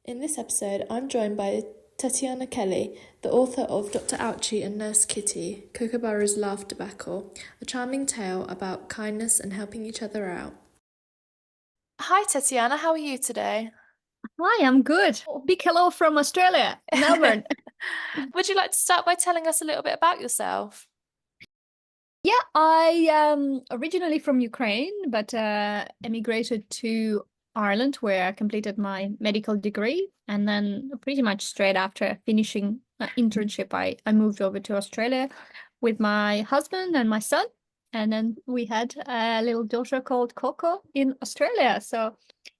In this episode, I'm joined by Tetyana Kelly, the author of Dr. Ouchie and Nurse Kitty, Kookaburra's Laugh Debacle, a charming tale about kindness and helping each other out. Hi, Tetyana, how are you today? Hi, I'm good. Big hello from Australia, Melbourne. Would you like to start by telling us a little bit about yourself? Yeah, I originally from Ukraine, but emigrated to Ireland where I completed my medical degree. And then pretty much straight after finishing internship, I moved over to Australia with my husband and my son. And then we had a little daughter called Coco in Australia. So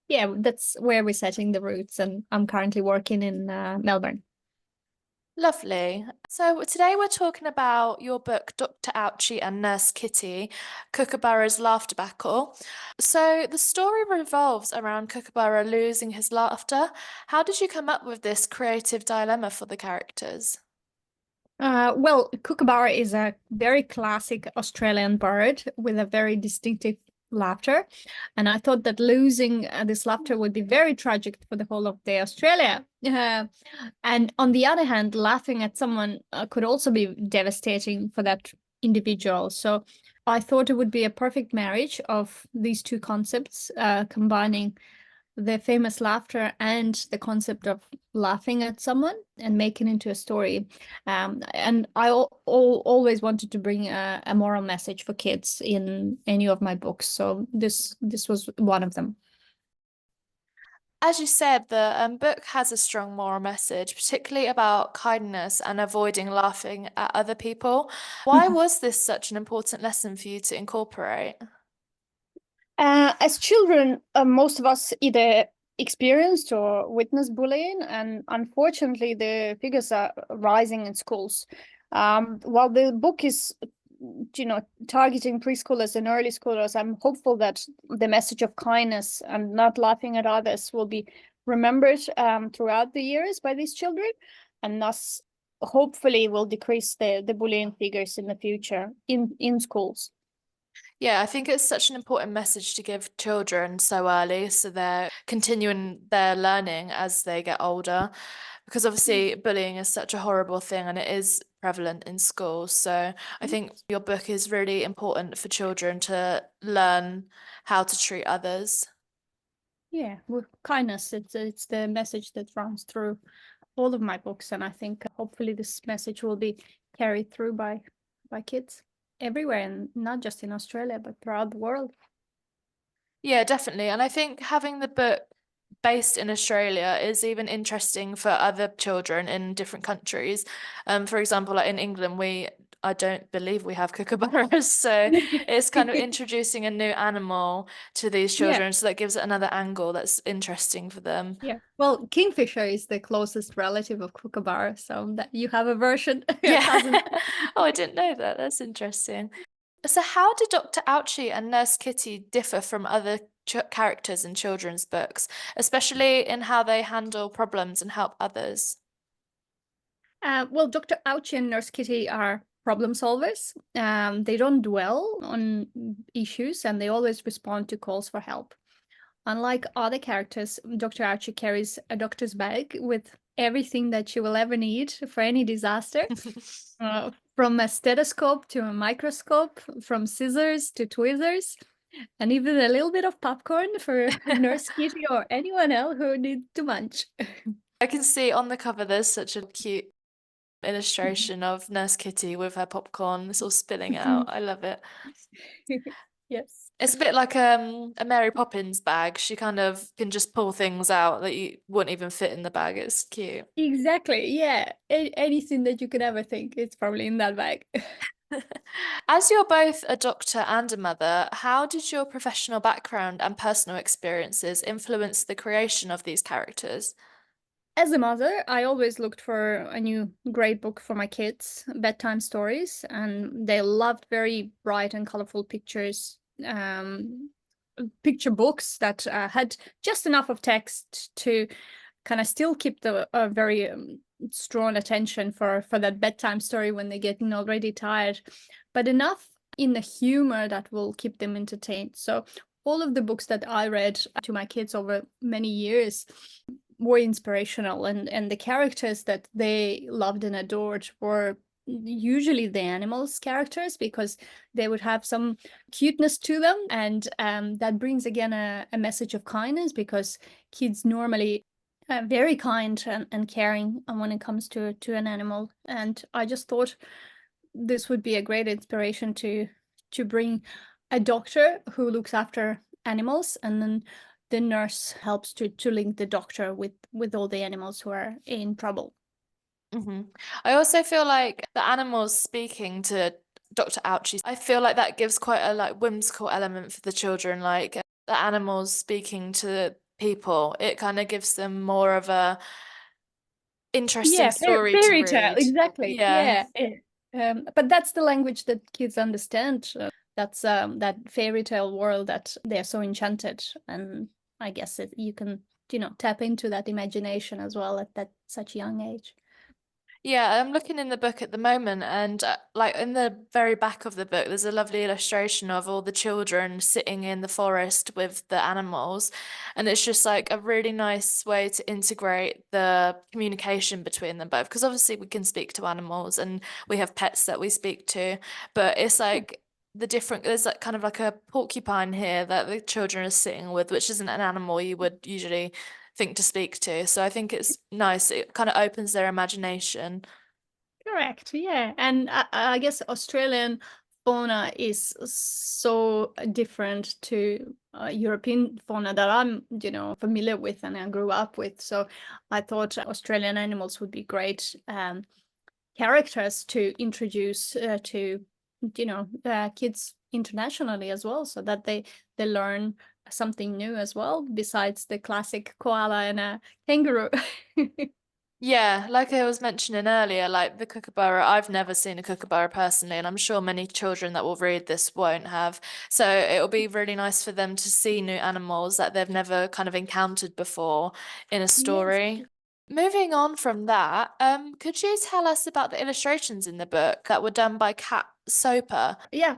yeah, that's where we're setting the roots. And I'm currently working in Melbourne. Lovely. So today we're talking about your book, Dr. Ouchie and Nurse Kitty, Kookaburra's Laugh Debacle. So the story revolves around Kookaburra losing his laughter. How did you come up with this creative dilemma for the characters? Well, Kookaburra is a very classic Australian bird with a very distinctive laughter. And I thought that losing this laughter would be very tragic for the whole of the Australia. And on the other hand, laughing at someone could also be devastating for that individual. So I thought it would be a perfect marriage of these two concepts, combining the famous laughter and the concept of laughing at someone and making into a story. And I always wanted to bring a moral message for kids in any of my books. So this was one of them. As you said, the book has a strong moral message, particularly about kindness and avoiding laughing at other people. Why was this such an important lesson for you to incorporate? As children, most of us either experienced or witnessed bullying, and unfortunately, the figures are rising in schools. While the book is, targeting preschoolers and early schoolers, I'm hopeful that the message of kindness and not laughing at others will be remembered throughout the years by these children, and thus hopefully will decrease the bullying figures in the future in schools. Yeah, I think it's such an important message to give children so early, so they're continuing their learning as they get older. Because obviously, bullying is such a horrible thing and it is prevalent in schools. So I think your book is really important for children to learn how to treat others. Yeah, with kindness, it's the message that runs through all of my books, and I think hopefully this message will be carried through by kids everywhere, and not just in Australia, but throughout the world. Yeah, definitely. And I think having the book based in Australia is even interesting for other children in different countries. For example, like in England, I don't believe we have kookaburras, so it's kind of introducing a new animal to these Yeah, children, so that gives it another angle that's interesting for them. yeah. Well, kingfisher is the closest relative of kookaburra, so that you have a version, a Yeah. cousin. Oh, I didn't know that. That's interesting. So, how do Dr. Ouchie and Nurse Kitty differ from other characters in children's books, especially in how they handle problems and help others? Well, Dr. Ouchie and Nurse Kitty are problem solvers. They don't dwell on issues, and they always respond to calls for help. Unlike other characters, Dr. Archie carries a doctor's bag with everything that you will ever need for any disaster, from a stethoscope to a microscope, from scissors to tweezers, and even a little bit of popcorn for Nurse Kitty or anyone else who needs to munch. I can see on the cover there's such a cute illustration of Nurse Kitty with her popcorn. It's all spilling out. I love it. Yes. It's a bit like a Mary Poppins bag. She kind of can just pull things out that you wouldn't even fit in the bag. It's cute. Exactly. Yeah. Anything that you could ever think, it's probably in that bag. As you're both a doctor and a mother, how did your professional background and personal experiences influence the creation of these characters? As a mother, I always looked for a new great book for my kids, bedtime stories, and they loved very bright and colorful pictures, picture books that had just enough of text to kind of still keep the very strong attention for that bedtime story when they're getting already tired, but enough in the humor that will keep them entertained. So all of the books that I read to my kids over many years more inspirational, and the characters that they loved and adored were usually the animals characters, because they would have some cuteness to them, and that brings again a message of kindness, because kids normally very kind and caring when it comes to an animal. And I just thought this would be a great inspiration to bring a doctor who looks after animals, and then the nurse helps to link the doctor with all the animals who are in trouble. I also feel like the animals speaking to Dr. Ouchie, I feel like that gives quite a like whimsical element for the children, like the animals speaking to people. It kind of gives them more of a interesting Yeah, story to fairy tale, read. exactly. Yeah. Yeah. But that's the language that kids understand. That's that fairy tale world that they're so enchanted, and I guess you can, tap into that imagination as well at that such young age. Yeah, I'm looking in the book at the moment, and like in the very back of the book, there's a lovely illustration of all the children sitting in the forest with the animals. And it's just like a really nice way to integrate the communication between them both. Because obviously, we can speak to animals and we have pets that we speak to, but it's like there's like kind of like a porcupine here that the children are sitting with, which isn't an animal you would usually think to speak to. So I think it's nice. It kind of opens their imagination. Correct. Yeah. And I guess Australian fauna is so different to European fauna that I'm, familiar with and I grew up with. So I thought Australian animals would be great characters to introduce to, kids internationally as well, so that they learn something new as well, besides the classic koala and a kangaroo. Yeah, like I was mentioning earlier, like the kookaburra, I've never seen a kookaburra personally, and I'm sure many children that will read this won't have. So it'll be really nice for them to see new animals that they've never kind of encountered before in a Yes. story. Moving on from that, could you tell us about the illustrations in the book that were done by Kat Soper? Yeah.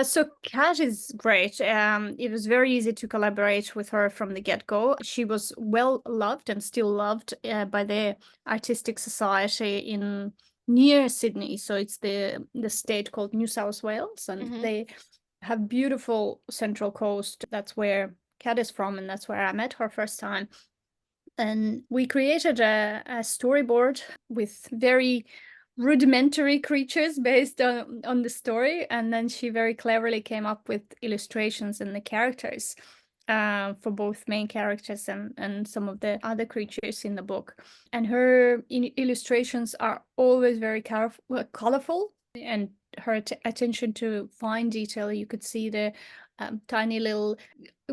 So Kat is great. It was very easy to collaborate with her from the get-go. She was well loved and still loved by the artistic society in near Sydney. So it's the state called New South Wales, and Hmm. they have beautiful Central Coast. That's where Kat is from, and that's where I met her first time. And we created a storyboard with very rudimentary creatures based on the story, and then she very cleverly came up with illustrations and the characters for both main characters and some of the other creatures in the book. And her illustrations are always very colorful, and her attention to fine detail. You could see the tiny little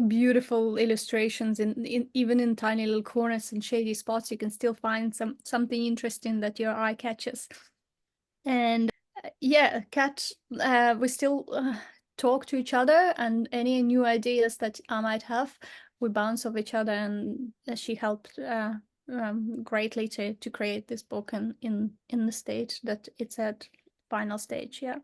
beautiful illustrations in even in tiny little corners and shady spots. You can still find something interesting that your eye catches. And yeah, Kat, we still talk to each other, and any new ideas that I might have, we bounce off each other, and she helped greatly to create this book and in the state that it's at final stage. Yeah.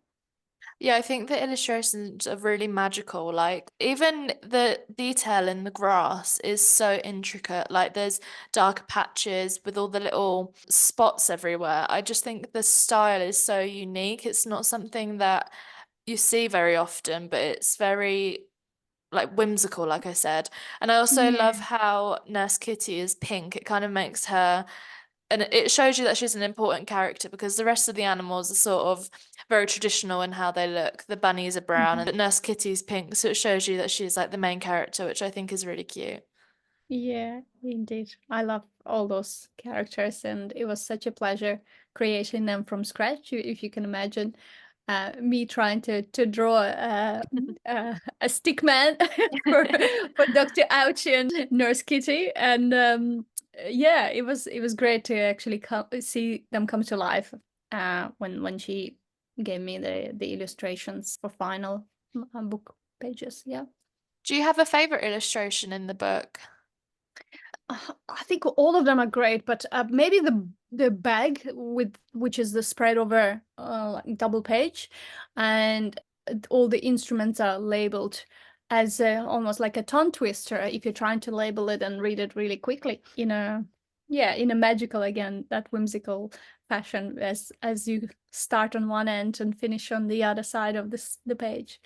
Yeah, I think the illustrations are really magical. Like, even the detail in the grass is so intricate. Like, there's darker patches with all the little spots everywhere. I just think the style is so unique. It's not something that you see very often, but it's very like whimsical, like I said. And I also love Yeah. how Nurse Kitty is pink. It kind of makes her, and it shows you that she's an important character because the rest of the animals are sort of very traditional in how they look. The bunnies are brown Mhm. and Nurse Kitty's pink, so it shows you that she's like the main character, which I think is really cute. Yeah, indeed. I love all those characters, and it was such a pleasure creating them from scratch. If you can imagine me trying to draw a stick man for for Dr. Ouch and Nurse Kitty, and yeah, it was great to actually see them come to life when she gave me the illustrations for final book pages. Yeah. Do you have a favorite illustration in the book? I think all of them are great, but maybe the bag with which is the spread over like double page, and all the instruments are labeled as almost like a tongue twister if you're trying to label it and read it really quickly. Yeah, in a magical, again, that whimsical fashion, as you start on one end and finish on the other side of the page.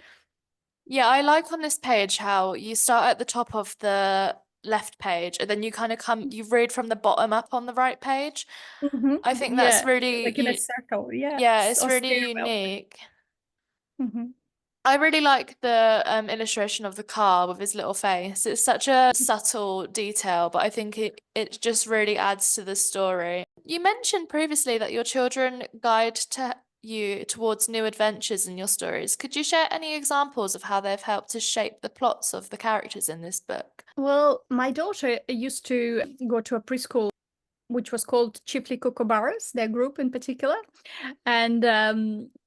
Yeah, I like on this page how you start at the top of the left page and then you kind of you read from the bottom up on the right page. I think that's Yeah, really like in a circle. Yeah, yeah, it's or really stairwell. unique. Hmm. I really like the illustration of the car with his little face. It's such a subtle detail, but I think it just really adds to the story. You mentioned previously that your children guide to you towards new adventures in your stories. Could you share any examples of how they've helped to shape the plots of the characters in this book? Well, my daughter used to go to a preschool which was called Chiefly Kookaburras, their group in particular. And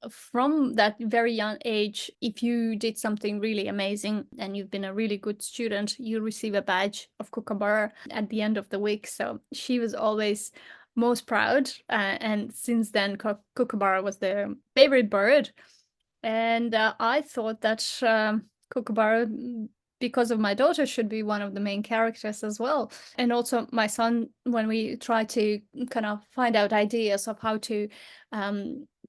from that very young age, if you did something really amazing and you've been a really good student, you receive a badge of Kookaburra at the end of the week. So she was always most proud. And since then, Kookaburra was their favorite bird. And I thought that Kookaburra, because of my daughter, should be one of the main characters as well. And also my son, when we try to kind of find out ideas of how to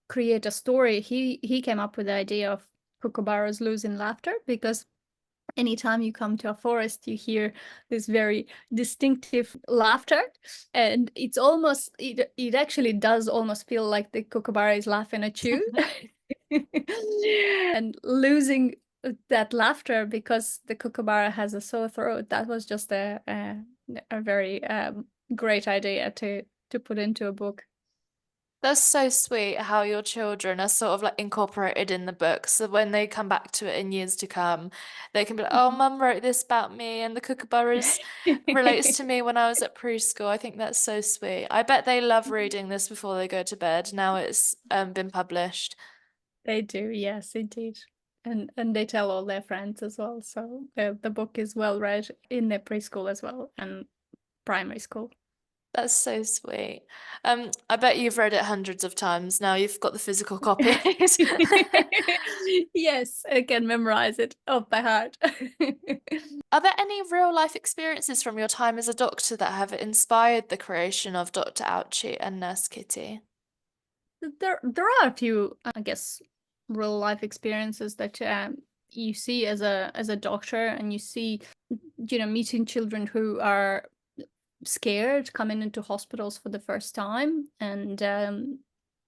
create a story, he came up with the idea of Kookaburras losing laughter, because anytime you come to a forest, you hear this very distinctive laughter, and it actually does almost feel like the kookaburra is laughing at you. And losing that laughter because the kookaburra has a sore throat, that was just a very great idea to put into a book. That's so sweet how your children are sort of like incorporated in the book. So when they come back to it in years to come, they can be like, oh, Mum wrote this about me and the kookaburras relates to me when I was at preschool. I think that's so sweet. I bet they love reading this before they go to bed. Now it's been published. They do, yes, indeed. And they tell all their friends as well. So the book is well read in their preschool as well and primary school. That's so sweet. I bet you've read it hundreds of times. Now you've got the physical copies. Yes, I can memorize it off by heart. Are there any real life experiences from your time as a doctor that have inspired the creation of Dr. Ouchie and Nurse Kitty? There are a few, I guess, real life experiences that you see as a doctor, and you see, meeting children who are scared coming into hospitals for the first time, and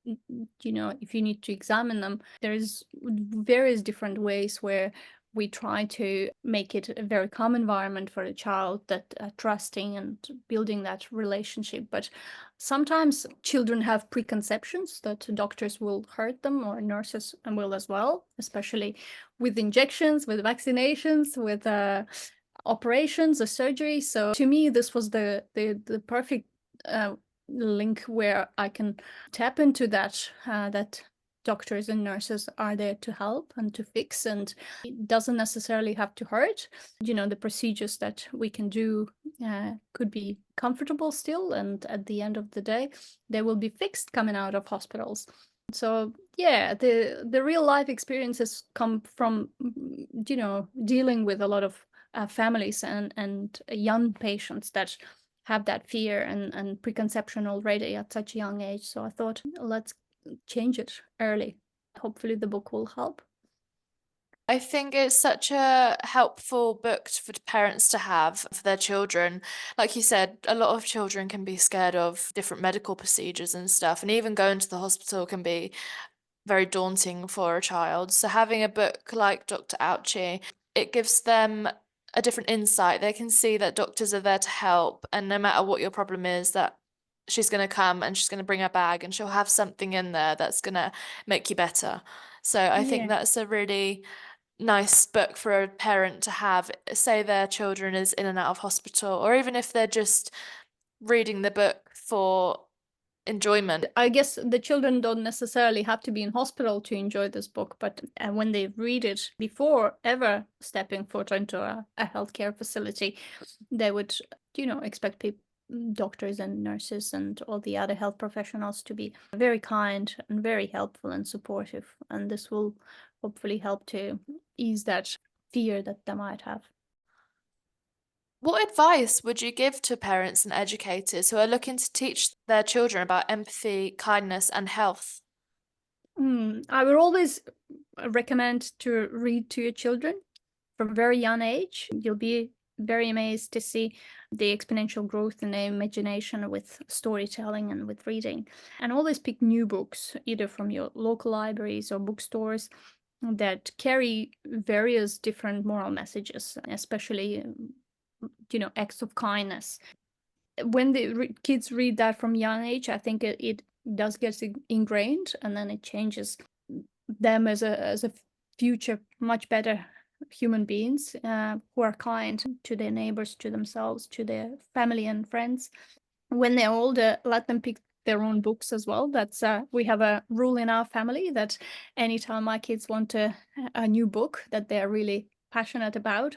if you need to examine them, there's various different ways where we try to make it a very calm environment for a child, that trusting and building that relationship. But sometimes children have preconceptions that doctors will hurt them, or nurses will as well, especially with injections, with vaccinations, with operations or surgery. So to me, this was the perfect link where I can tap into that doctors and nurses are there to help and to fix, and it doesn't necessarily have to hurt. The procedures that we can do could be comfortable still, and at the end of the day, they will be fixed coming out of hospitals. So yeah, the real life experiences come from dealing with a lot of families and young patients that have that fear and preconception already at such a young age. So I thought, let's change it early. Hopefully the book will help. I think it's such a helpful book for parents to have for their children. Like you said, a lot of children can be scared of different medical procedures and stuff, and even going to the hospital can be very daunting for a child. So having a book like Dr. Ouchie, it gives them a different insight. They can see that doctors are there to help, and no matter what your problem is, that she's going to come and she's going to bring a bag and she'll have something in there that's going to make you better. So I think Yeah. that's a really nice book for a parent to have, say their children is in and out of hospital, or even if they're just reading the book for enjoyment. I guess the children don't necessarily have to be in hospital to enjoy this book, but when they read it before ever stepping foot into a healthcare facility, they would, expect doctors and nurses and all the other health professionals to be very kind and very helpful and supportive. And this will hopefully help to ease that fear that they might have. What advice would you give to parents and educators who are looking to teach their children about empathy, kindness, and health? I would always recommend to read to your children from a very young age. You'll be very amazed to see the exponential growth in their imagination with storytelling and with reading. And always pick new books, either from your local libraries or bookstores, that carry various different moral messages, especially, acts of kindness. When the kids read that from young age, I think it does get ingrained, and then it changes them as a future much better human beings, who are kind to their neighbors, to themselves, to their family and friends. When they're older, let them pick their own books as well. That's we have a rule in our family that anytime my kids want a new book that they're really passionate about,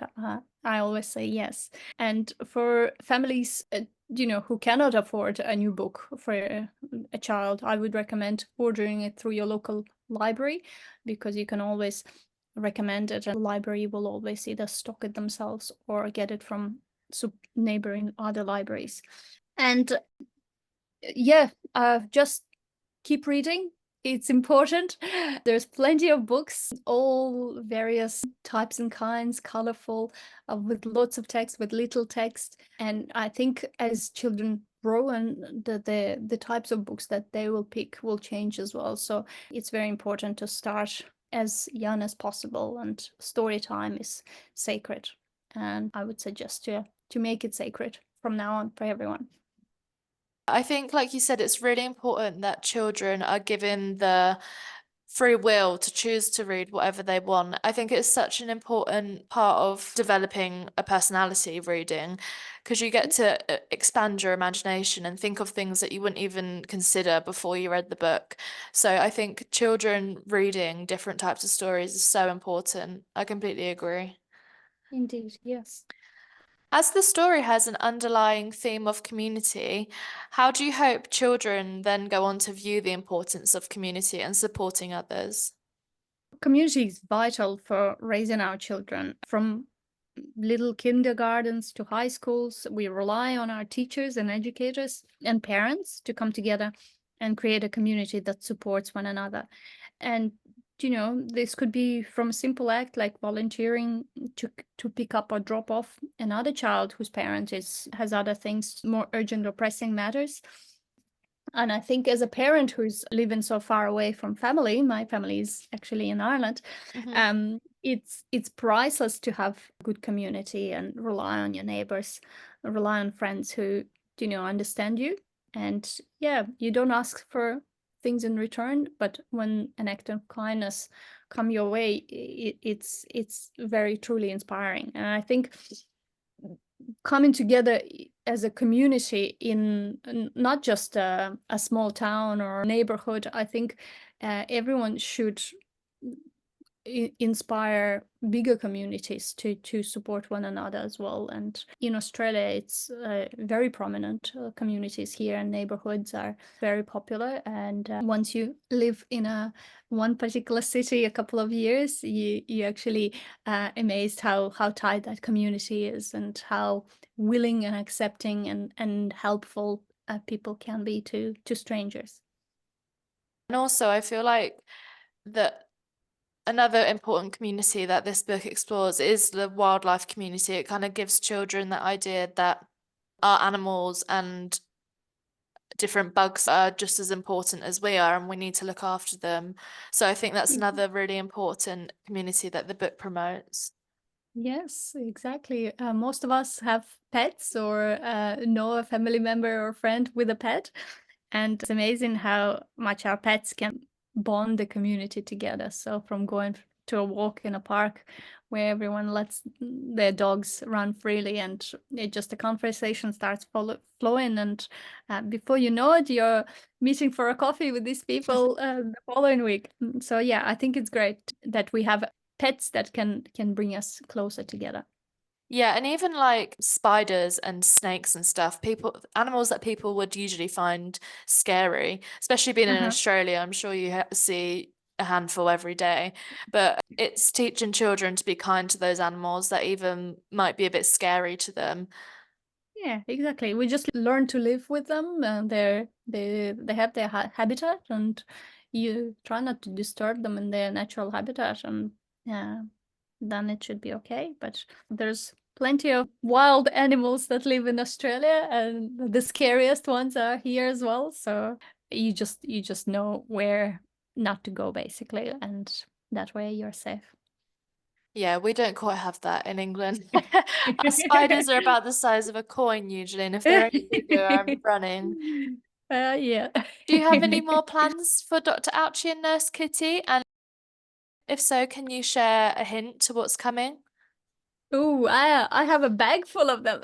I always say yes. And for families, who cannot afford a new book for a child, I would recommend ordering it through your local library, because you can always recommend it, and the library will always either stock it themselves or get it from neighboring other libraries. And yeah, just keep reading. It's important. There's plenty of books, all various types and kinds, colorful, with lots of text, with little text. And I think as children grow, and the types of books that they will pick will change as well. So it's very important to start as young as possible. And story time is sacred. And I would suggest to make it sacred from now on for everyone. I think, like you said, it's really important that children are given the free will to choose to read whatever they want. I think it's such an important part of developing a personality, reading, because you get to expand your imagination and think of things that you wouldn't even consider before you read the book. So I think children reading different types of stories is so important. I completely agree. Indeed, yes. As the story has an underlying theme of community, how do you hope children then go on to view the importance of community and supporting others? Community is vital for raising our children. From little kindergartens to high schools, we rely on our teachers and educators and parents to come together and create a community that supports one another. And this could be from a simple act like volunteering to pick up or drop off another child whose parent has other things, more urgent or pressing matters. And I think as a parent who's living so far away from family, my family is actually in Ireland, Mhm. it's priceless to have good community and rely on your neighbors, rely on friends who understand you. And yeah, you don't ask for things in return, but when an act of kindness come your way, it's very truly inspiring. And I think coming together as a community in not just a small town or neighborhood, I think everyone should inspire bigger communities to support one another as well. And in Australia, it's very prominent. Communities here and neighborhoods are very popular. And once you live in one particular city a couple of years, you actually amazed how tight that community is, and how willing and accepting and helpful people can be to strangers. And also, I feel like that another important community that this book explores is the wildlife community. It kind of gives children the idea that our animals and different bugs are just as important as we are, and we need to look after them. So I think that's another really important community that the book promotes. Yes, exactly. Most of us have pets or know a family member or friend with a pet. And it's amazing how much our pets can bond the community together. So from going to a walk in a park where everyone lets their dogs run freely, and the conversation starts flowing. And before you know it, you're meeting for a coffee with these people the following week. So yeah, I think it's great that we have pets that can bring us closer together. Yeah, and even like spiders and snakes and stuff, animals that people would usually find scary, especially being in Uh-huh. Australia. I'm sure you see a handful every day. But it's teaching children to be kind to those animals that even might be a bit scary to them. Yeah, exactly. We just learn to live with them, and they have their habitat, and you try not to disturb them in their natural habitat, and yeah, then it should be okay. But there's plenty of wild animals that live in Australia, and the scariest ones are here as well. So you just know where not to go, basically, and that way you're safe. Yeah, we don't quite have that in England. Our spiders are about the size of a coin usually, and if they're any bigger, I'm running. Yeah. Do you have any more plans for Dr. Ouchie and Nurse Kitty? And if so, can you share a hint to what's coming? Oh, I have a bag full of them.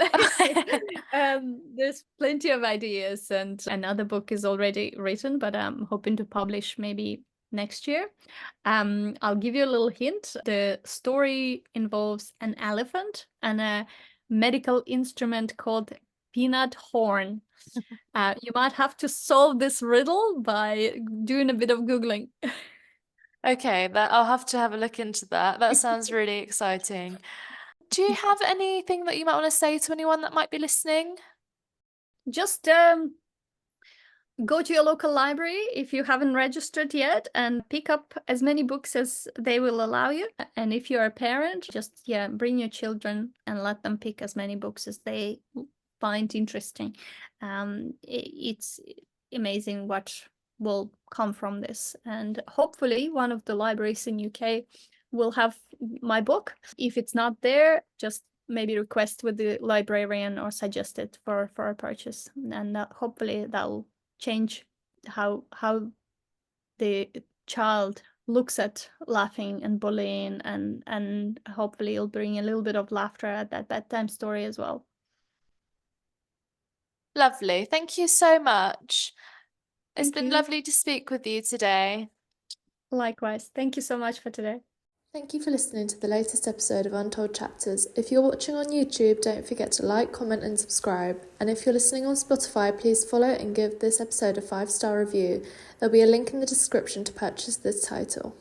There's plenty of ideas, and another book is already written, but I'm hoping to publish maybe next year. I'll give you a little hint. The story involves an elephant and a medical instrument called peanut horn. You might have to solve this riddle by doing a bit of Googling. Okay, that I'll have to have a look into that. That sounds really exciting. Do you have anything that you might want to say to anyone that might be listening? Just go to your local library if you haven't registered yet and pick up as many books as they will allow you. And if you're a parent, just bring your children and let them pick as many books as they find interesting. It's amazing what will come from this. And hopefully one of the libraries in UK will have my book. If it's not there, just maybe request with the librarian or suggest it for a purchase. And hopefully that'll change how the child looks at laughing and bullying, and hopefully it'll bring a little bit of laughter at that bedtime story as well. Lovely. Thank you so much. It's Thank been you. lovely to speak with you today. Likewise. Thank you so much for today. Thank you for listening to the latest episode of Untold Chapters. If you're watching on YouTube, don't forget to like, comment, and subscribe. And if you're listening on Spotify, please follow and give this episode a 5-star review. There'll be a link in the description to purchase this title.